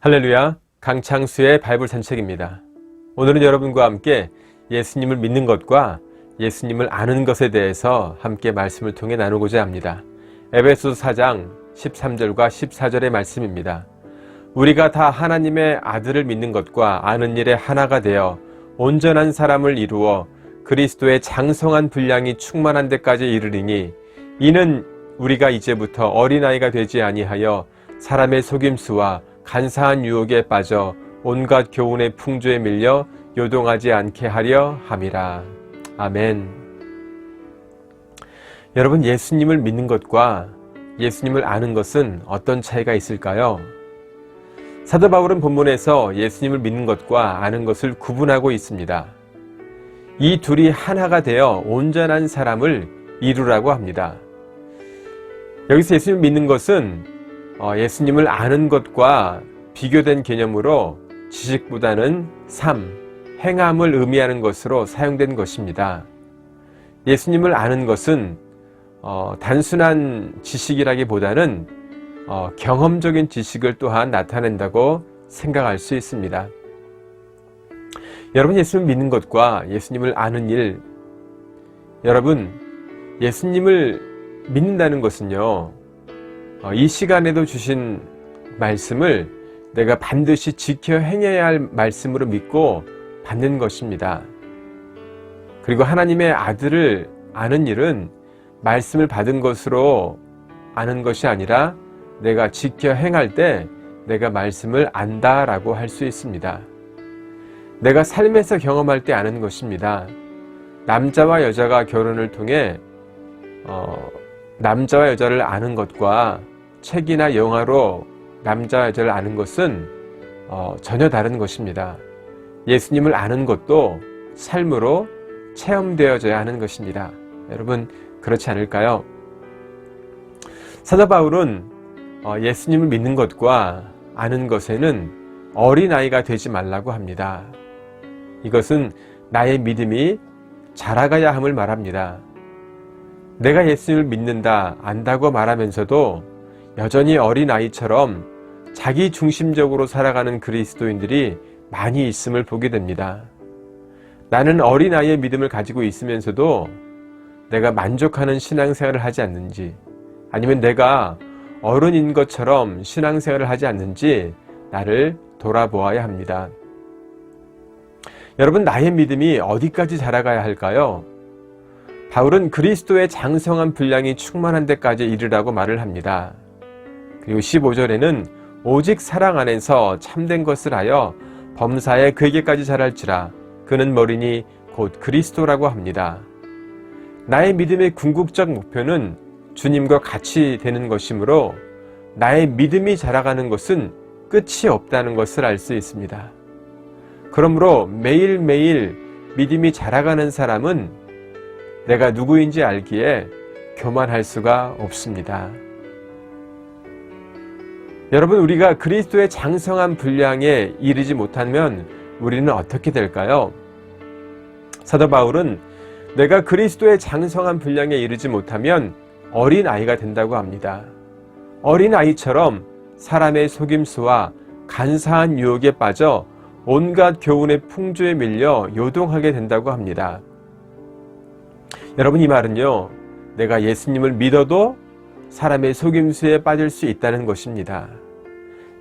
할렐루야, 강창수의 바이블 산책입니다. 오늘은 여러분과 함께 예수님을 믿는 것과 예수님을 아는 것에 대해서 함께 말씀을 통해 나누고자 합니다. 에베소서 4장 13절과 14절의 말씀입니다. 우리가 다 하나님의 아들을 믿는 것과 아는 일에 하나가 되어 온전한 사람을 이루어 그리스도의 장성한 분량이 충만한 데까지 이르리니 이는 우리가 이제부터 어린아이가 되지 아니하여 사람의 속임수와 간사한 유혹에 빠져 온갖 교훈의 풍조에 밀려 요동하지 않게 하려 함이라. 아멘. 여러분, 예수님을 믿는 것과 예수님을 아는 것은 어떤 차이가 있을까요? 사도 바울은 본문에서 예수님을 믿는 것과 아는 것을 구분하고 있습니다. 이 둘이 하나가 되어 온전한 사람을 이루라고 합니다. 여기서 예수님을 믿는 것은 예수님을 아는 것과 비교된 개념으로 지식보다는 삶, 행함을 의미하는 것으로 사용된 것입니다. 예수님을 아는 것은 단순한 지식이라기보다는 경험적인 지식을 또한 나타낸다고 생각할 수 있습니다. 여러분, 예수님을 믿는 것과 예수님을 아는 일, 여러분, 예수님을 믿는다는 것은요, 이 시간에도 주신 말씀을 내가 반드시 지켜 행해야 할 말씀으로 믿고 받는 것입니다. 그리고 하나님의 아들을 아는 일은 말씀을 받은 것으로 아는 것이 아니라 내가 지켜 행할 때 내가 말씀을 안다라고 할 수 있습니다. 내가 삶에서 경험할 때 아는 것입니다. 남자와 여자가 결혼을 통해 남자와 여자를 아는 것과 책이나 영화로 남자와 여자를 아는 것은 전혀 다른 것입니다. 예수님을 아는 것도 삶으로 체험되어져야 하는 것입니다. 여러분, 그렇지 않을까요? 사도 바울은 예수님을 믿는 것과 아는 것에는 어린아이가 되지 말라고 합니다. 이것은 나의 믿음이 자라가야 함을 말합니다. 내가 예수님을 믿는다, 안다고 말하면서도 여전히 어린아이처럼 자기 중심적으로 살아가는 그리스도인들이 많이 있음을 보게 됩니다. 나는 어린아이의 믿음을 가지고 있으면서도 내가 만족하는 신앙생활을 하지 않는지, 아니면 내가 어른인 것처럼 신앙생활을 하지 않는지 나를 돌아보아야 합니다. 여러분, 나의 믿음이 어디까지 자라가야 할까요? 바울은 그리스도의 장성한 분량이 충만한 데까지 이르라고 말을 합니다. 그리고 15절에는 오직 사랑 안에서 참된 것을 하여 범사에 그에게까지 자랄지라 그는 머리니 곧 그리스도라고 합니다. 나의 믿음의 궁극적 목표는 주님과 같이 되는 것이므로 나의 믿음이 자라가는 것은 끝이 없다는 것을 알 수 있습니다. 그러므로 매일매일 믿음이 자라가는 사람은 내가 누구인지 알기에 교만할 수가 없습니다. 여러분, 우리가 그리스도의 장성한 분량에 이르지 못하면 우리는 어떻게 될까요? 사도 바울은 내가 그리스도의 장성한 분량에 이르지 못하면 어린아이가 된다고 합니다. 어린아이처럼 사람의 속임수와 간사한 유혹에 빠져 온갖 교훈의 풍조에 밀려 요동하게 된다고 합니다. 여러분, 이 말은요, 내가 예수님을 믿어도 사람의 속임수에 빠질 수 있다는 것입니다.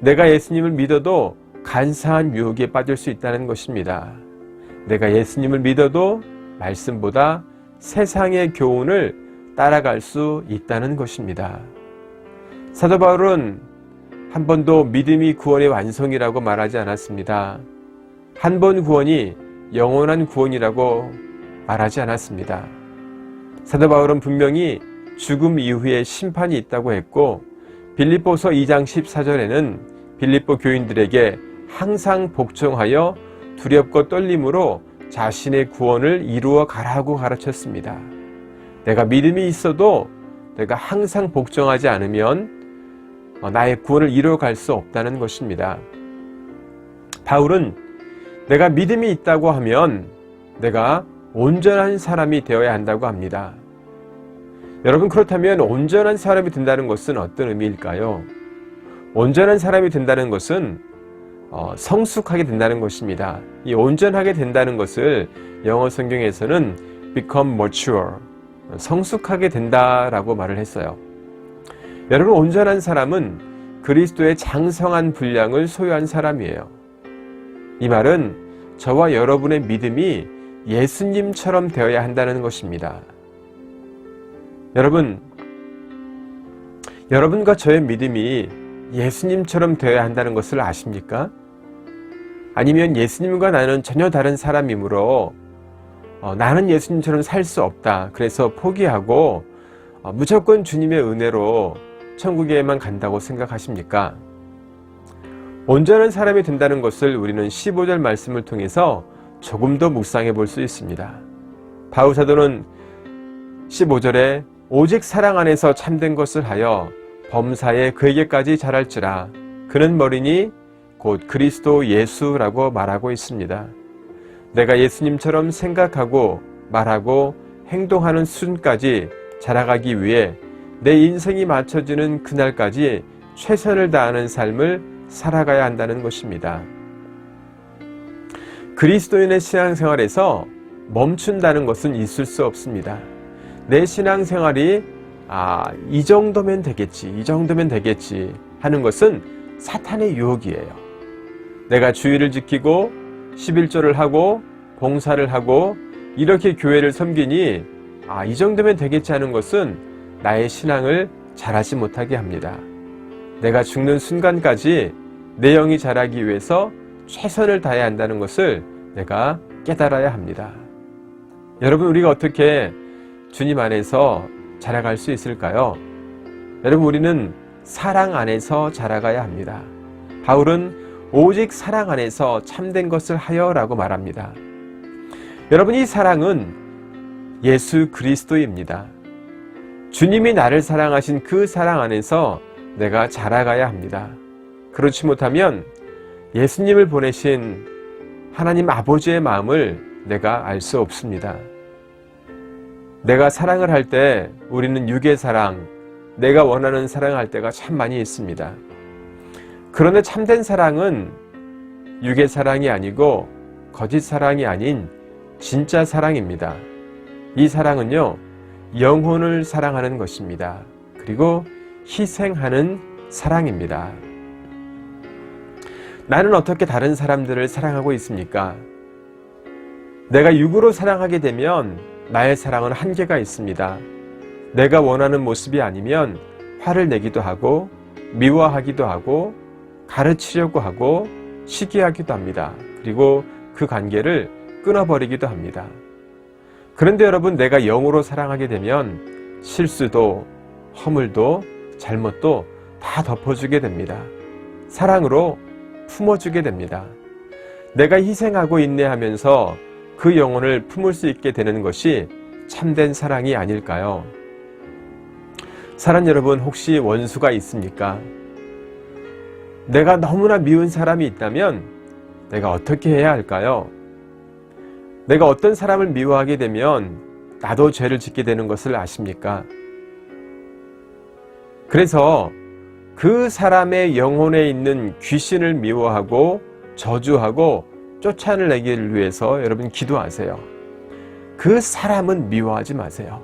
내가 예수님을 믿어도 간사한 유혹에 빠질 수 있다는 것입니다. 내가 예수님을 믿어도 말씀보다 세상의 교훈을 따라갈 수 있다는 것입니다. 사도 바울은 한 번도 믿음이 구원의 완성이라고 말하지 않았습니다. 한 번 구원이 영원한 구원이라고 말하지 않았습니다. 사도 바울은 분명히 죽음 이후에 심판이 있다고 했고, 빌립보서 2장 14절에는 빌립보 교인들에게 항상 복종하여 두렵고 떨림으로 자신의 구원을 이루어 가라고 가르쳤습니다. 내가 믿음이 있어도 내가 항상 복종하지 않으면 나의 구원을 이루어 갈 수 없다는 것입니다. 바울은 내가 믿음이 있다고 하면 내가 온전한 사람이 되어야 한다고 합니다. 여러분, 그렇다면 온전한 사람이 된다는 것은 어떤 의미일까요? 온전한 사람이 된다는 것은 성숙하게 된다는 것입니다. 이 온전하게 된다는 것을 영어 성경에서는 become mature, 성숙하게 된다라고 말을 했어요. 여러분, 온전한 사람은 그리스도의 장성한 분량을 소유한 사람이에요. 이 말은 저와 여러분의 믿음이 예수님처럼 되어야 한다는 것입니다. 여러분과 저의 믿음이 예수님처럼 되어야 한다는 것을 아십니까? 아니면 예수님과 나는 전혀 다른 사람이므로 나는 예수님처럼 살 수 없다, 그래서 포기하고 무조건 주님의 은혜로 천국에만 간다고 생각하십니까? 온전한 사람이 된다는 것을 우리는 15절 말씀을 통해서 조금 더 묵상해 볼 수 있습니다. 바울 사도는 15절에 오직 사랑 안에서 참된 것을 하여 범사에 그에게까지 자랄지라 그는 머리니 곧 그리스도 예수라고 말하고 있습니다. 내가 예수님처럼 생각하고 말하고 행동하는 수준까지 자라가기 위해 내 인생이 맞춰지는 그날까지 최선을 다하는 삶을 살아가야 한다는 것입니다. 그리스도인의 신앙생활에서 멈춘다는 것은 있을 수 없습니다. 내 신앙생활이 이 정도면 되겠지 하는 것은 사탄의 유혹이에요. 내가 주의를 지키고 11조를 하고 봉사를 하고 이렇게 교회를 섬기니 이 정도면 되겠지 하는 것은 나의 신앙을 자라지 못하게 합니다. 내가 죽는 순간까지 내 영이 자라기 위해서 최선을 다해야 한다는 것을 내가 깨달아야 합니다. 여러분, 우리가 어떻게 주님 안에서 자라갈 수 있을까요? 여러분, 우리는 사랑 안에서 자라가야 합니다. 바울은 오직 사랑 안에서 참된 것을 하여라고 말합니다. 여러분, 이 사랑은 예수 그리스도입니다. 주님이 나를 사랑하신 그 사랑 안에서 내가 자라가야 합니다. 그렇지 못하면 예수님을 보내신 하나님 아버지의 마음을 내가 알 수 없습니다. 내가 사랑을 할 때 우리는 육의 사랑, 내가 원하는 사랑을 할 때가 참 많이 있습니다. 그런데 참된 사랑은 육의 사랑이 아니고 거짓 사랑이 아닌 진짜 사랑입니다. 이 사랑은요, 영혼을 사랑하는 것입니다. 그리고 희생하는 사랑입니다. 나는 어떻게 다른 사람들을 사랑하고 있습니까? 내가 육으로 사랑하게 되면 나의 사랑은 한계가 있습니다. 내가 원하는 모습이 아니면 화를 내기도 하고 미워하기도 하고 가르치려고 하고 시기하기도 합니다. 그리고 그 관계를 끊어버리기도 합니다. 그런데 여러분, 내가 영으로 사랑하게 되면 실수도 허물도 잘못도 다 덮어주게 됩니다. 사랑으로 품어주게 됩니다. 내가 희생하고 인내하면서 그 영혼을 품을 수 있게 되는 것이 참된 사랑이 아닐까요? 사랑 여러분, 혹시 원수가 있습니까? 내가 너무나 미운 사람이 있다면 내가 어떻게 해야 할까요? 내가 어떤 사람을 미워하게 되면 나도 죄를 짓게 되는 것을 아십니까? 그래서 그 사람의 영혼에 있는 귀신을 미워하고 저주하고 쫓아내기를 위해서 여러분 기도하세요. 그 사람은 미워하지 마세요.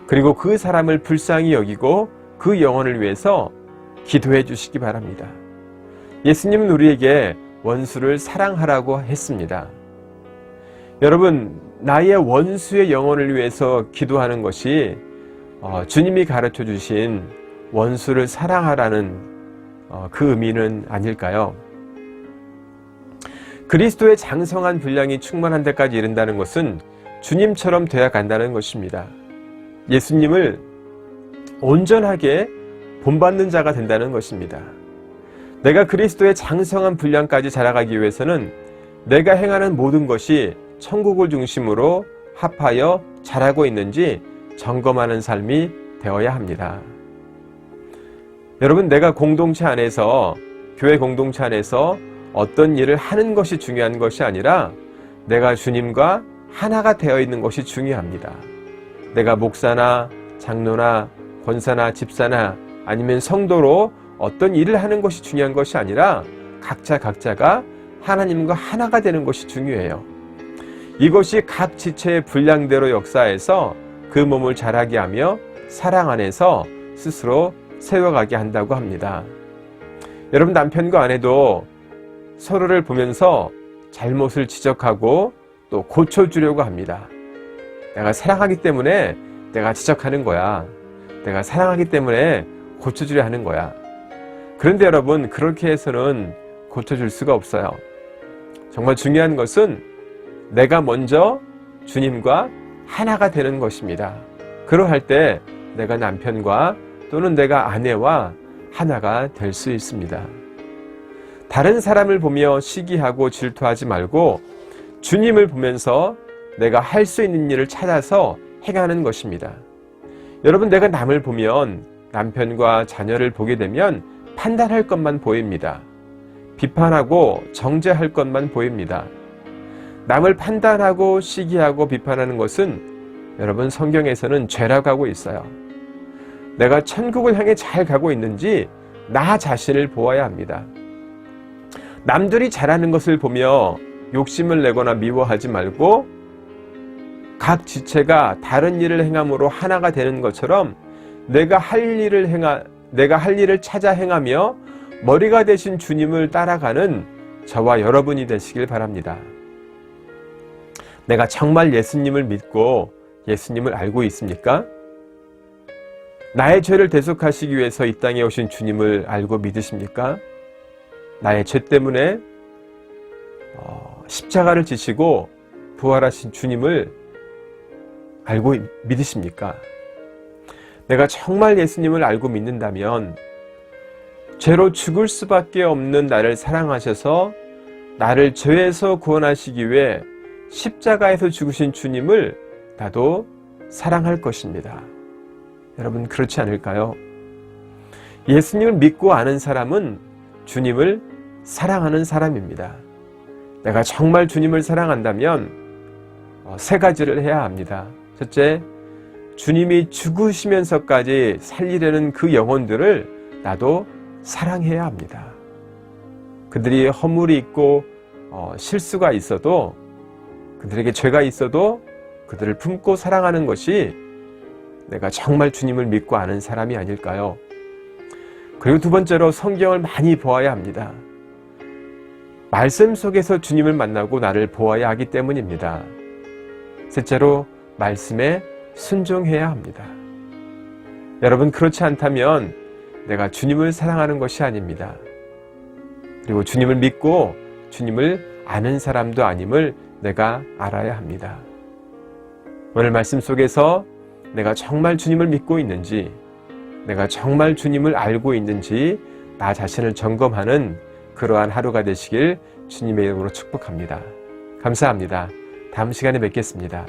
그리고 그 사람을 불쌍히 여기고 그 영혼을 위해서 기도해 주시기 바랍니다. 예수님은 우리에게 원수를 사랑하라고 했습니다. 여러분, 나의 원수의 영혼을 위해서 기도하는 것이 주님이 가르쳐 주신 원수를 사랑하라는 그 의미는 아닐까요? 그리스도의 장성한 분량이 충만한 데까지 이른다는 것은 주님처럼 되어 간다는 것입니다. 예수님을 온전하게 본받는 자가 된다는 것입니다. 내가 그리스도의 장성한 분량까지 자라가기 위해서는 내가 행하는 모든 것이 천국을 중심으로 합하여 자라고 있는지 점검하는 삶이 되어야 합니다. 여러분, 내가 공동체 안에서, 교회 공동체 안에서 어떤 일을 하는 것이 중요한 것이 아니라 내가 주님과 하나가 되어 있는 것이 중요합니다. 내가 목사나 장로나 권사나 집사나 아니면 성도로 어떤 일을 하는 것이 중요한 것이 아니라 각자가 하나님과 하나가 되는 것이 중요해요. 이것이 각 지체의 분량대로 역사해서 그 몸을 자라게 하며 사랑 안에서 스스로 세워가게 한다고 합니다. 여러분, 남편과 아내도 서로를 보면서 잘못을 지적하고 또 고쳐주려고 합니다. 내가 사랑하기 때문에 내가 지적하는 거야. 내가 사랑하기 때문에 고쳐주려 하는 거야. 그런데 여러분, 그렇게 해서는 고쳐줄 수가 없어요. 정말 중요한 것은 내가 먼저 주님과 하나가 되는 것입니다. 그러할 때 내가 남편과 또는 내가 아내와 하나가 될 수 있습니다. 다른 사람을 보며 시기하고 질투하지 말고 주님을 보면서 내가 할 수 있는 일을 찾아서 행하는 것입니다. 여러분, 내가 남을 보면 남편과 자녀를 보게 되면 판단할 것만 보입니다. 비판하고 정죄할 것만 보입니다. 남을 판단하고 시기하고 비판하는 것은 여러분, 성경에서는 죄라고 하고 있어요. 내가 천국을 향해 잘 가고 있는지 나 자신을 보아야 합니다. 남들이 잘하는 것을 보며 욕심을 내거나 미워하지 말고 각 지체가 다른 일을 행함으로 하나가 되는 것처럼 내가 할 일을 찾아 행하며 머리가 되신 주님을 따라가는 저와 여러분이 되시길 바랍니다. 내가 정말 예수님을 믿고 예수님을 알고 있습니까? 나의 죄를 대속하시기 위해서 이 땅에 오신 주님을 알고 믿으십니까? 나의 죄 때문에 십자가를 지시고 부활하신 주님을 알고 믿으십니까? 내가 정말 예수님을 알고 믿는다면 죄로 죽을 수밖에 없는 나를 사랑하셔서 나를 죄에서 구원하시기 위해 십자가에서 죽으신 주님을 나도 사랑할 것입니다. 여러분, 그렇지 않을까요? 예수님을 믿고 아는 사람은 주님을 사랑하는 사람입니다. 내가 정말 주님을 사랑한다면 세 가지를 해야 합니다. 첫째, 주님이 죽으시면서까지 살리려는 그 영혼들을 나도 사랑해야 합니다. 그들이 허물이 있고 실수가 있어도, 그들에게 죄가 있어도 그들을 품고 사랑하는 것이 내가 정말 주님을 믿고 아는 사람이 아닐까요? 그리고 두 번째로, 성경을 많이 보아야 합니다. 말씀 속에서 주님을 만나고 나를 보아야 하기 때문입니다. 셋째로, 말씀에 순종해야 합니다. 여러분, 그렇지 않다면 내가 주님을 사랑하는 것이 아닙니다. 그리고 주님을 믿고 주님을 아는 사람도 아님을 내가 알아야 합니다. 오늘 말씀 속에서 내가 정말 주님을 믿고 있는지, 내가 정말 주님을 알고 있는지 나 자신을 점검하는 그러한 하루가 되시길 주님의 이름으로 축복합니다. 감사합니다. 다음 시간에 뵙겠습니다.